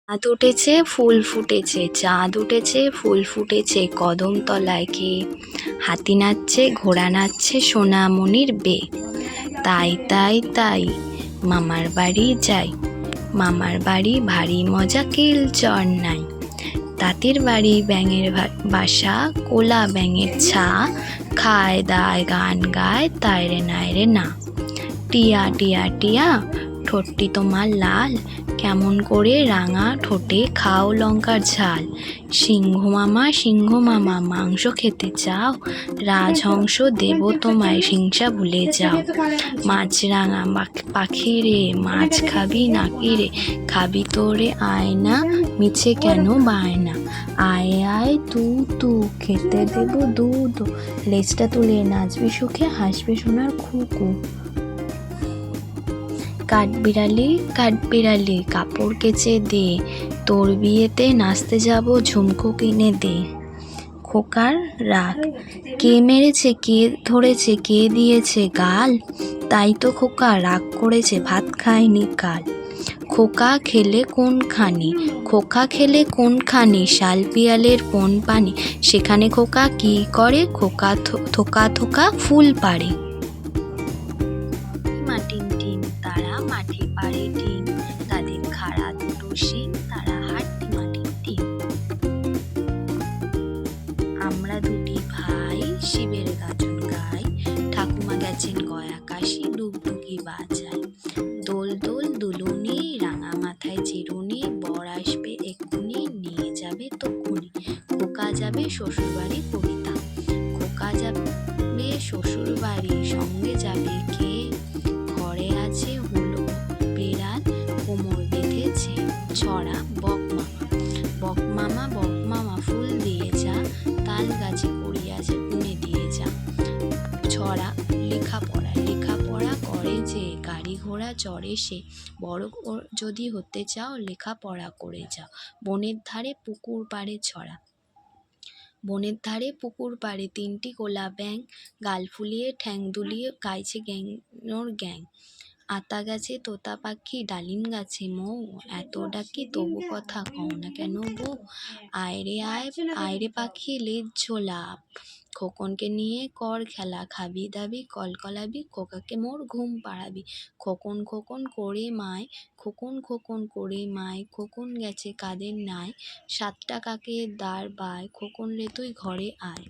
চাঁদ উঠেছে ফুল ফুটেছে, চাঁদ উঠেছে ফুল ফুটেছে, কদম তলায় কে? হাতি নাচছে ঘোড়া নাচছে সোনামণির বে। তাই তাই তাই মামার বাড়ি যাই, মামার বাড়ি ভারী মজা কিল চর নাই। তাঁতির বাড়ি ব্যাঙের বাসা, কোলা ব্যাঙের ছা, খায় দায় গান গায় তাইরে নাইরে না। টিয়া টিয়া টিয়া ঠোঁটটি তোমার লাল, কেমন করে রাঙা ঠোঁটে খাও লঙ্কার ঝাল। সিংহ মামা মাংস খেতে চাও, রাজহংস দেব তোমায় হিংসা ভুলে যাও। মাছরাঙা পাখি রে মাছ খাবি নাকি রে, খাবি তোরে আয় না মিছে কেন বায়না। আয় আয় তু তু খেতে দেব দুধ, লেজটা তুলে নাচবি সুখে হাসবে সোনার খুকু। কাঠবিড়ালি কাপড় কেচে দে, তোর বিয়েতে নাচতে যাব ঝুমকো কিনে দে। খোকার রাগ, কে মেরেছে কে ধরেছে কে দিয়েছে গাল, তাই তো খোকা রাগ করেছে ভাত খায়নি কাল। খোকা খেলে কোনখানি শাল পিয়ালের কোন পানি, সেখানে খোকা কি করে খোকা থোকা থোকা ফুল পাড়ে। টিম তারা মাঠে পাড়ে ডিম, তাদের খাড়া দুটো শিং তারা হাঁটতে মাটির ডিম। আমরা দুটি ভাই শিবের গাজন গাই, ঠাকুমা গেছেন গয়া কাশি ডুগডুগি বাজায়। দোল দোল দুলুনি রাঙা মাথায় চিরুনি, বর আসবে এক্ষুনি নিয়ে যাবে তক্ষুনি। খোকা যাবে শ্বশুর বাড়ি কবিতা, খোকা যাবে শ্বশুর বাড়ি সঙ্গে যাবে কে? ঘরে আছে হলো বেড়াল কোমর বেঁধেছে ছড়া, বক মামা ফুল দিয়ে যা, তাল গাছে পড়িয়াছে গুনে দিয়ে যা। ছড়া লেখাপড়া করে যে, গাড়ি ঘোড়া চড়ে সে, বড় যদি হতে চাও লেখাপড়া করে যাও। বনের ধারে পুকুর পাড়ে তিনটি কোলা ব্যাঙ, গাল ফুলিয়ে ঠ্যাং দুলিয়ে গাইছে গ্যাংনোর গ্যাং। আতা গাছে তোতা পাখি ডালিম গাছে মৌ, এত ডাকি তবু কথা কও না কেন বউ। আয়রে পাখি লেজ ঝোলা, খোকনকে নিয়ে কর খেলা, খাবি দাবি কলকলাবি খোকাকে মোর ঘুম পাড়াবি। খোকন খোকন করে মায়, খোকন গেছে কাদের নাই, 7টা কাকের দাঁড় বায়, খোকন রে তুই ঘরে আয়।